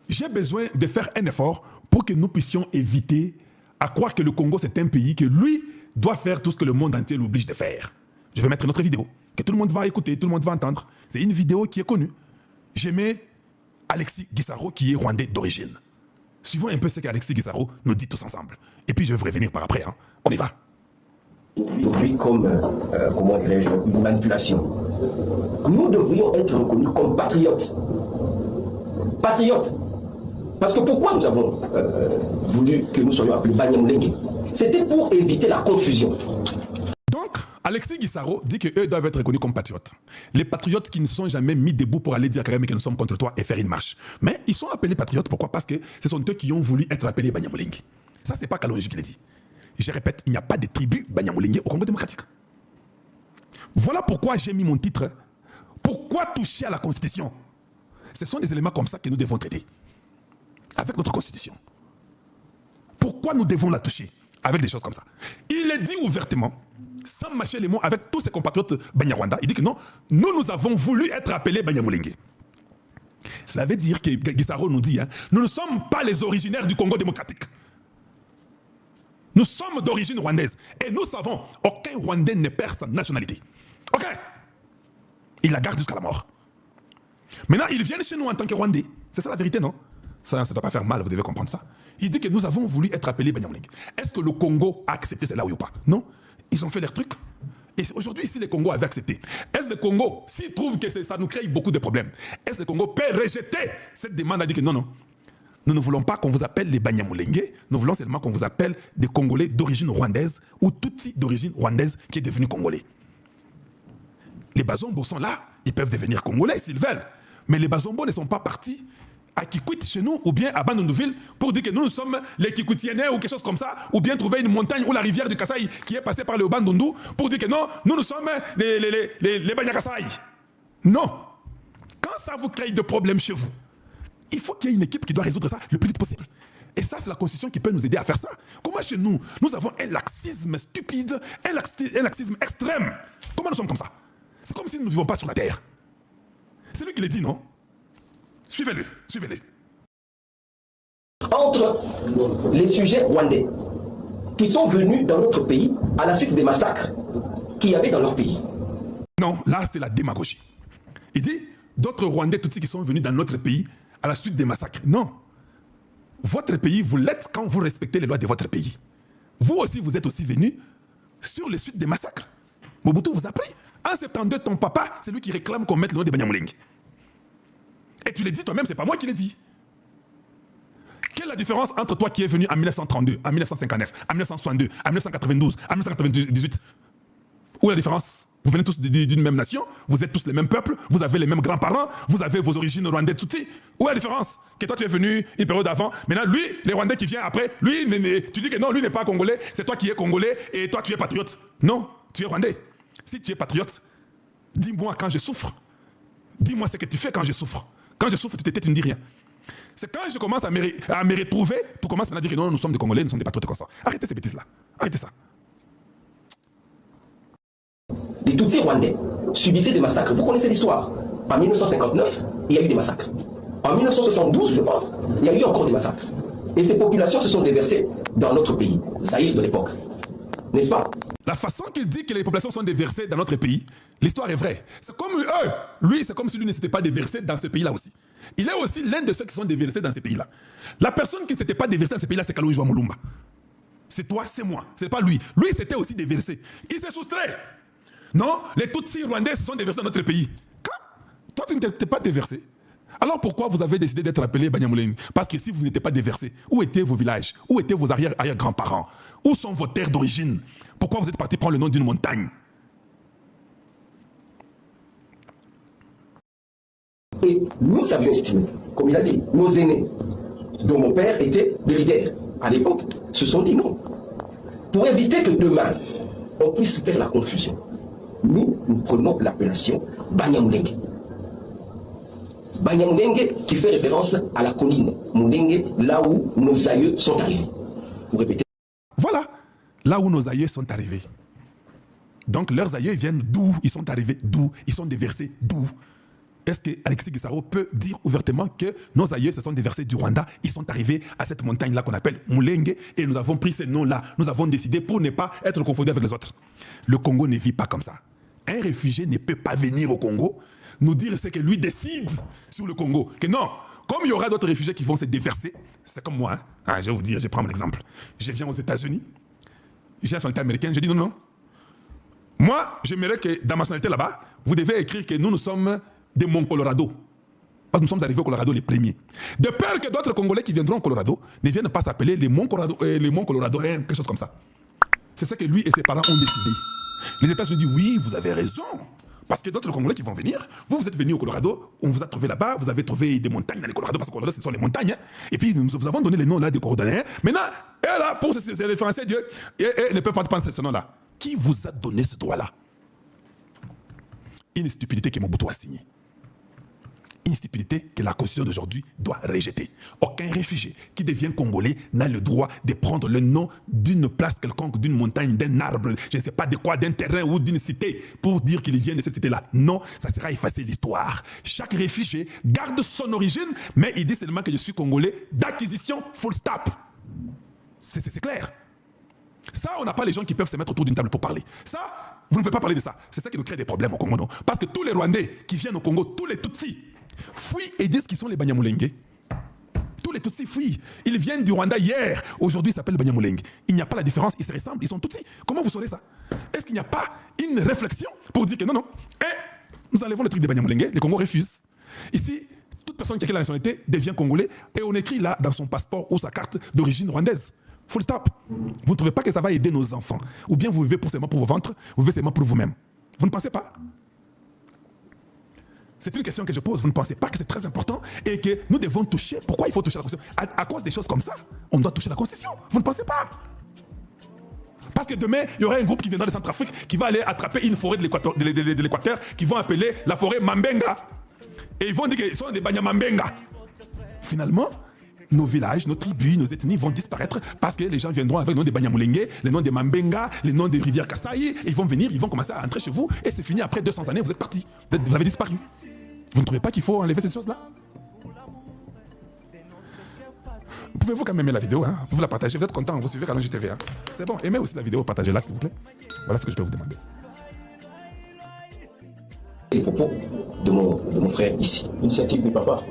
j'ai besoin de faire un effort pour que nous puissions éviter à croire que le Congo, c'est un pays que lui doit faire tout ce que le monde entier l'oblige de faire. Je vais mettre une autre vidéo que tout le monde va écouter, tout le monde va entendre. C'est une vidéo qui est connue. J'ai mis Alexis Gisaro, qui est rwandais d'origine. Suivons un peu ce qu'Alexis Gisaro nous dit tous ensemble. Et puis je vais vous revenir par après. Hein. On y va. Aujourd'hui comme, comment dirais-je, une manipulation. Nous devrions être reconnus comme patriotes. Patriotes. Parce que pourquoi nous avons voulu que nous soyons appelés Banyamulenge? C'était pour éviter la confusion. Donc, Alexis Gisaro dit qu'eux doivent être reconnus comme patriotes. Les patriotes qui ne se sont jamais mis debout pour aller dire à Kagame que nous sommes contre toi et faire une marche. Mais ils sont appelés patriotes, pourquoi? Parce que ce sont eux qui ont voulu être appelés Banyamulenge. Ça, c'est pas Kalonji qui l'a dit. Je répète, il n'y a pas de tribu Banyamulenge au Congo démocratique. Voilà pourquoi j'ai mis mon titre. Pourquoi toucher à la Constitution? Ce sont des éléments comme ça que nous devons traiter. Avec notre Constitution. Pourquoi nous devons la toucher? Avec des choses comme ça. Il est dit ouvertement, sans mâcher les mots, avec tous ses compatriotes Banyarwanda, il dit que non, nous avons voulu être appelés Banyamulenge. Cela veut dire que Gisaro nous dit, hein, nous ne sommes pas les originaires du Congo démocratique. Nous sommes d'origine rwandaise. Et nous savons, aucun Rwandais ne perd sa nationalité. Ok? Il la garde jusqu'à la mort. Maintenant, ils viennent chez nous en tant que Rwandais. C'est ça la vérité, non? Ça ne doit pas faire mal, vous devez comprendre ça. Il dit que nous avons voulu être appelés Banyamulenge. Est-ce que le Congo a accepté cela, oui ou pas? Non. Ils ont fait leur truc. Et aujourd'hui, si le Congo avait accepté, est-ce que le Congo, s'il trouve que ça nous crée beaucoup de problèmes, est-ce que le Congo peut rejeter cette demande à dire que non, non, nous ne voulons pas qu'on vous appelle les Banyamulenge, nous voulons seulement qu'on vous appelle des Congolais d'origine rwandaise ou Tutsi d'origine rwandaise qui est devenu Congolais. Les Bazombo sont là, ils peuvent devenir Congolais s'ils veulent. Mais les Bazombo ne sont pas partis à Kikwit chez nous ou bien à Bandundouville pour dire que nous sommes les Kikoutienais ou quelque chose comme ça, ou bien trouver une montagne ou la rivière du Kasaï qui est passée par le Bandundu pour dire que non, nous sommes les Banyakasaï. Non. Quand ça vous crée de problèmes chez vous, il faut qu'il y ait une équipe qui doit résoudre ça le plus vite possible. Et ça, c'est la Constitution qui peut nous aider à faire ça. Comment chez nous, nous avons un laxisme stupide, un laxisme extrême. Comment nous sommes comme ça? C'est comme si nous ne vivons pas sur la terre. C'est lui qui l'a dit, non? Suivez-le, suivez-le. Entre les sujets rwandais qui sont venus dans notre pays à la suite des massacres qu'il y avait dans leur pays. Non, là, c'est la démagogie. Il dit, d'autres Rwandais Tutsis qui sont venus dans notre pays à la suite des massacres. Non. Votre pays, vous l'êtes quand vous respectez les lois de votre pays. Vous aussi, vous êtes aussi venus sur les suites des massacres. Mobutu vous a pris. En 72, ton papa, c'est lui qui réclame qu'on mette le nom de Banyamulenge. Et tu l'as dit toi-même, c'est pas moi qui l'ai dit. Quelle est la différence entre toi qui es venu en 1932, en 1959, en 1962, en 1992, en 1998? Où est la différence? Vous venez tous d'une même nation, vous êtes tous les mêmes peuples, vous avez les mêmes grands-parents, vous avez vos origines rwandaises Tutsi. Où est la différence? Que toi tu es venu une période avant, maintenant lui, les Rwandais qui viennent après, lui, tu dis que non, lui n'est pas congolais, c'est toi qui es congolais et toi tu es patriote. Non, tu es rwandais. Si tu es patriote, dis-moi quand je souffre. Dis-moi ce que tu fais quand je souffre. Quand je souffre, tu t'étais, tu ne dis rien. C'est quand je commence à me retrouver, tu commences à dire que non, nous sommes des Congolais, nous sommes des patriotes comme ça. Arrêtez ces bêtises-là. Arrêtez ça. Les Tutsis rwandais subissaient des massacres. Vous connaissez l'histoire. En 1959, il y a eu des massacres. En 1972, je pense, il y a eu encore des massacres. Et ces populations se sont déversées dans notre pays, Zaïre de l'époque. N'est-ce pas? La façon qu'il dit que les populations sont déversées dans notre pays, l'histoire est vraie. C'est comme eux. Lui, c'est comme si lui ne s'était pas déversé dans ce pays-là aussi. Il est aussi l'un de ceux qui sont déversés dans ce pays-là. La personne qui ne s'était pas déversée dans ce pays-là, c'est Kalonji Mulumba. C'est toi, c'est moi. C'est pas lui. Lui, c'était aussi déversé. Il s'est soustrait. Non, les Tutsis rwandais se sont déversés dans notre pays. Toi, tu ne t'es pas déversé. Alors pourquoi vous avez décidé d'être appelé Banyamulenge? Parce que si vous n'étiez pas déversé, où étaient vos villages? Où étaient vos arrière-grands-parents? Où sont vos terres d'origine? Pourquoi vous êtes parti prendre le nom d'une montagne? Et nous avions estimé, comme il a dit, nos aînés, dont mon père était le leader à l'époque, se sont dit non. Pour éviter que demain, on puisse faire la confusion, nous prenons l'appellation Banyamulenge. Banyamulenge qui fait référence à la colline Mulenge, là où nos aïeux sont arrivés. Pour répéter. Voilà, là où nos aïeux sont arrivés. Donc leurs aïeux viennent d'où? Ils sont arrivés d'où? Ils sont déversés d'où? est-ce que Alexis Gisaro peut dire ouvertement que nos aïeux se sont déversés du Rwanda, ils sont arrivés à cette montagne-là qu'on appelle Mulenge et nous avons pris ces noms-là, nous avons décidé pour ne pas être confondus avec les autres. Le Congo ne vit pas comme ça. Un réfugié ne peut pas venir au Congo nous dire ce que lui décide sur le Congo. Que non, comme il y aura d'autres réfugiés qui vont se déverser, c'est comme moi, hein. Je vais vous dire, je prends mon exemple. Je viens aux États-Unis, j'ai la nationalité américaine, je dis non. Moi, j'aimerais que dans ma nationalité là-bas, vous devez écrire que nous sommes des Mont Colorado. Parce que nous sommes arrivés au Colorado les premiers. De peur que d'autres Congolais qui viendront au Colorado ne viennent pas s'appeler les Monts Colorado, quelque chose comme ça. C'est ça que lui et ses parents ont décidé. Les États-Unis disent oui, vous avez raison. Parce que d'autres Congolais qui vont venir, vous êtes venus au Colorado, on vous a trouvé là-bas, vous avez trouvé des montagnes dans le Colorado, parce que le Colorado, ce sont les montagnes. Hein. Et puis, nous vous avons donné les noms là des coordonnées. Maintenant, et là, pour se référencer Dieu, et ne peuvent pas prendre ce nom-là. Qui vous a donné ce droit-là? Une stupidité que Mobutu a signée. Une stupidité que la Constitution d'aujourd'hui doit rejeter. Aucun réfugié qui devient Congolais n'a le droit de prendre le nom d'une place quelconque, d'une montagne, d'un arbre, je ne sais pas de quoi, d'un terrain ou d'une cité pour dire qu'il vient de cette cité-là. Non, ça sera effacer l'histoire. Chaque réfugié garde son origine, mais il dit seulement que je suis Congolais d'acquisition full stop. C'est clair. Ça, on n'a pas les gens qui peuvent se mettre autour d'une table pour parler. Ça, vous ne pouvez pas parler de ça. C'est ça qui nous crée des problèmes au Congo, non? Parce que tous les Rwandais qui viennent au Congo, tous les Tutsis, fuient et disent qu'ils sont les Banyamulenge. Tous les Tutsis fuient. Ils viennent du Rwanda hier. Aujourd'hui, ils s'appellent Banyamulenge. Il n'y a pas la différence. Ils se ressemblent. Ils sont Tutsis. Comment vous saurez ça? Est-ce qu'il n'y a pas une réflexion pour dire que non, non, nous enlevons le truc des Banyamulenge, les Congos refusent. Ici, toute personne qui a la nationalité devient Congolais et on écrit là dans son passeport ou sa carte d'origine rwandaise. Full stop. Vous ne trouvez pas que ça va aider nos enfants? Ou bien vous vivez seulement pour vos ventres, vous vivez seulement pour vous-même? Vous ne pensez pas? C'est une question que je pose. Vous ne pensez pas que c'est très important et que nous devons toucher? Pourquoi il faut toucher la Constitution? À cause des choses comme ça, on doit toucher la Constitution. Vous ne pensez pas? Parce que demain, il y aura un groupe qui viendra de Centrafrique qui va aller attraper une forêt de l'Équateur qu'ils vont appeler la forêt Mambenga. Et ils vont dire qu'ils sont des Banyamambenga. Finalement, nos villages, nos tribus, nos ethnies vont disparaître parce que les gens viendront avec le nom des Banyamulenge, les noms des Mambenga, les noms des rivières Kasaï, et ils vont venir, ils vont commencer à entrer chez vous, et c'est fini, après 200 années, vous êtes partis. Vous avez disparu. Vous ne trouvez pas qu'il faut enlever ces choses-là? Pouvez-vous quand même aimer la vidéo, hein? Vous la partagez, vous êtes content, vous suivez Kalonji TV. Hein? C'est bon, aimez aussi la vidéo, partagez-la s'il vous plaît. Voilà ce que je peux vous demander. Les propos de mon frère ici. L'initiative du papa.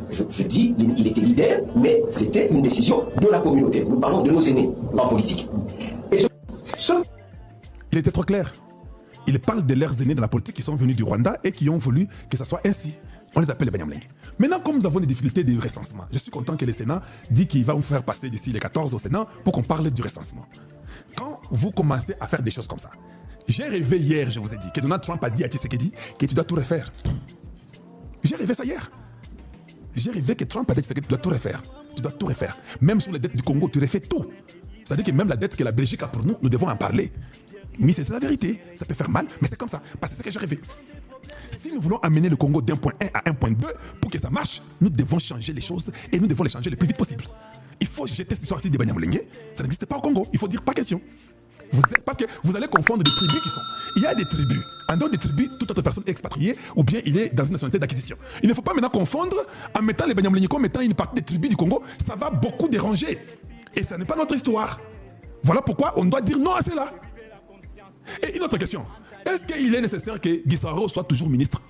Je dis, il était leader, mais c'était une décision de la communauté. Nous parlons de nos aînés en politique. Et il était trop clair. Il parle de leurs aînés de la politique qui sont venus du Rwanda et qui ont voulu que ça soit ainsi. On les appelle les Banyamulenge. Maintenant, comme nous avons des difficultés de recensement, je suis content que le Sénat dit qu'il va vous faire passer d'ici les 14 au Sénat pour qu'on parle du recensement. Quand vous commencez à faire des choses comme ça, j'ai rêvé hier, je vous ai dit, que Donald Trump a dit à Tshisekedi que tu dois tout refaire. J'ai rêvé ça hier. J'ai rêvé que Trump a dit que tu dois tout refaire. Tu dois tout refaire. Même sur les dettes du Congo, tu refais tout. C'est-à-dire que même la dette que la Belgique a pour nous, nous devons en parler. Mais c'est la vérité. Ça peut faire mal, mais c'est comme ça. Parce que c'est ce que j'ai rêvé. Si nous voulons amener le Congo d'un point 1 à un point 2, pour que ça marche, nous devons changer les choses et nous devons les changer le plus vite possible. Il faut jeter cette histoire-ci des Banyamulenge. Ça n'existe pas au Congo. Il faut dire pas question. Parce que vous allez confondre des tribus qui sont. Il y a des tribus. En dehors des tribus, toute autre personne est expatriée ou bien il est dans une nationalité d'acquisition. Il ne faut pas maintenant confondre en mettant les Banyamulenge comme étant une partie des tribus du Congo. Ça va beaucoup déranger. Et ça n'est pas notre histoire. Voilà pourquoi on doit dire non à cela. Et une autre question. Est-ce qu'il est nécessaire que Gisaro soit toujours ministre?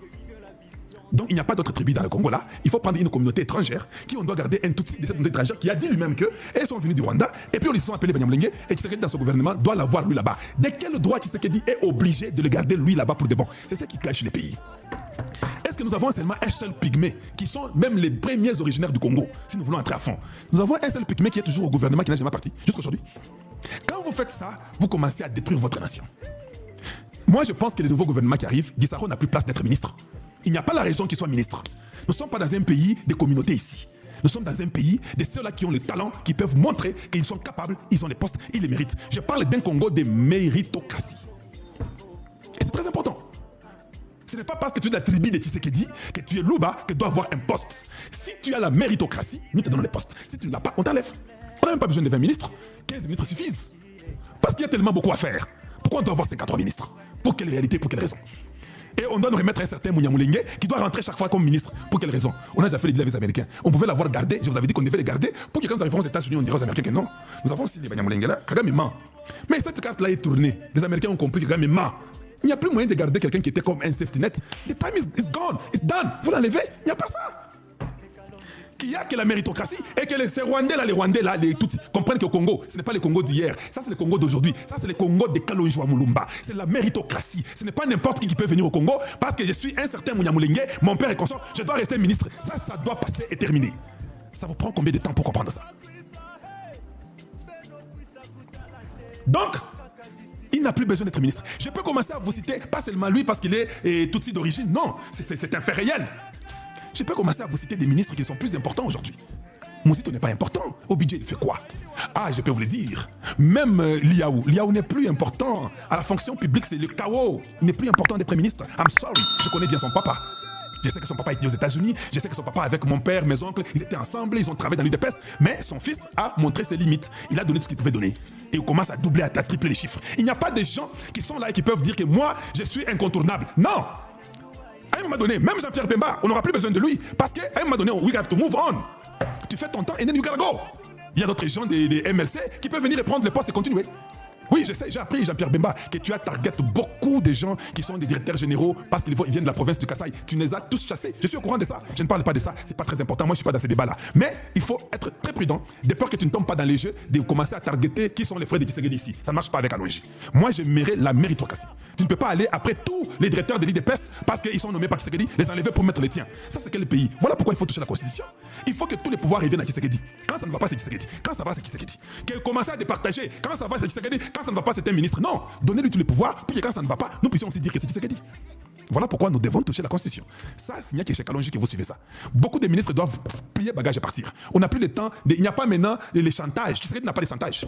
Donc il n'y a pas d'autres tribus dans le Congo là. Il faut prendre une communauté étrangère qui on doit garder un tout de cette communauté étrangère qui a dit lui-même qu'elles sont venues du Rwanda et puis on les sont appelés Banyamulenge et Tshisekedi dans son gouvernement doit l'avoir lui là-bas. De quel droit Tshisekedi est obligé de le garder lui là-bas pour de bon? C'est ça qui cache les pays. Est-ce que nous avons seulement un seul pygmée qui sont même les premiers originaires du Congo si nous voulons entrer à fond? Nous avons un seul pygmée qui est toujours au gouvernement qui n'a jamais parti jusqu'aujourd'hui. Quand vous faites ça, vous commencez à détruire votre nation. Moi je pense que le nouveau gouvernement qui arrive, Gisaro n'a plus place d'être ministre. Il n'y a pas la raison qu'il soit ministre. Nous ne sommes pas dans un pays des communautés ici. Nous sommes dans un pays de ceux-là qui ont le talent, qui peuvent montrer qu'ils sont capables, ils ont les postes, ils les méritent. Je parle d'un Congo de méritocratie. Et c'est très important. Ce n'est pas parce que tu es de la tribu de Tshisekedi que tu es Louba que tu dois avoir un poste. Si tu as la méritocratie, nous te donnons les postes. Si tu ne l'as pas, on t'enlève. On n'a même pas besoin de 20 ministres. 15 ministres suffisent. Parce qu'il y a tellement beaucoup à faire. Pourquoi on doit avoir 53 ministres? Pour quelle réalité, pour quelle raison? Et on doit nous remettre un certain Mouniamoulengue qui doit rentrer chaque fois comme ministre. Pour quelle raison? On a déjà fait les deals avec les Américains. On pouvait l'avoir gardé. Je vous avais dit qu'on devait les garder pour que quand nous arrivons aux États-Unis, on dirait aux Américains que non. Nous avons aussi les Mouniamoulengue là. Kagame ment. Mais cette carte-là est tournée. Les Américains ont compris que Kagame ment. Il n'y a plus moyen de garder quelqu'un qui était comme un safety net. The time is gone. It's done. Vous l'enlevez. Il n'y a pas ça. Qu'il y a que la méritocratie et que ces Rwandais là, les Tutsis comprennent que le Congo, ce n'est pas le Congo d'hier, ça c'est le Congo d'aujourd'hui, ça c'est le Congo de Kalonjwa Mulumba, c'est la méritocratie. Ce n'est pas n'importe qui peut venir au Congo parce que je suis un certain Mouniamoulengue, mon père est consort, je dois rester ministre. Ça doit passer et terminer. Ça vous prend combien de temps pour comprendre ça? Donc, il n'a plus besoin d'être ministre. Je peux commencer à vous citer, pas seulement lui parce qu'il est Tutsi d'origine, non, c'est un fait réel. Je peux commencer à vous citer des ministres qui sont plus importants aujourd'hui. Mouzito n'est pas important. Au budget, il fait quoi? Ah, je peux vous le dire. Même Liaou. Liaou n'est plus important. À la fonction publique, c'est le chaos. Il n'est plus important d'être ministre. I'm sorry. Je connais bien son papa. Je sais que son papa était aux États-Unis. Je sais que son papa, avec mon père, mes oncles, ils étaient ensemble. Ils ont travaillé dans l'UDPS. Mais son fils a montré ses limites. Il a donné tout ce qu'il pouvait donner. Et on commence à doubler, à tripler les chiffres. Il n'y a pas de gens qui sont là et qui peuvent dire que moi, je suis incontournable. Non! À un moment donné, même Jean-Pierre Bemba, on n'aura plus besoin de lui. Parce qu'à un moment donné, we have to move on. Tu fais ton temps et then you gotta go. Il y a d'autres gens des MLC qui peuvent venir et prendre le poste et continuer. Oui, je sais, j'ai appris, Jean-Pierre Bemba, que tu as target beaucoup de gens qui sont des directeurs généraux parce qu'ils viennent de la province du Kasaï. Tu les as tous chassés. Je suis au courant de ça. Je ne parle pas de ça. C'est pas très important. Moi, je suis pas dans ces débats-là. Mais il faut être très prudent, de peur que tu ne tombes pas dans les jeux, de commencer à targeter qui sont les frères de Tshisekedi ici. Ça ne marche pas avec Alonji. Moi, j'aimerais la méritocratie. Tu ne peux pas aller après tous les directeurs de l'IDPS parce qu'ils sont nommés par Tshisekedi, les enlever pour mettre les tiens. Ça, c'est quel pays? Voilà pourquoi il faut toucher la Constitution. Il faut que tous les pouvoirs reviennent à Tshisekedi. Quand ça ne va pas, c'est Tshisekedi. Quand ça va, c'est Tshisekedi. Commencer à départager. Quand ça va, c'est Tshisekedi. Quand ça ne va pas, c'est un ministre. Non, donnez-lui tous les pouvoirs, puis quand ça ne va pas, nous puissions aussi dire que c'est Tshisekedi. Voilà pourquoi nous devons toucher la Constitution. Ça, c'est n'y a que chez Kalonji que vous suivez ça. Beaucoup de ministres doivent plier bagage et partir. On n'a plus le temps, il n'y a pas maintenant les chantages. Tshisekedi n'a pas de chantage.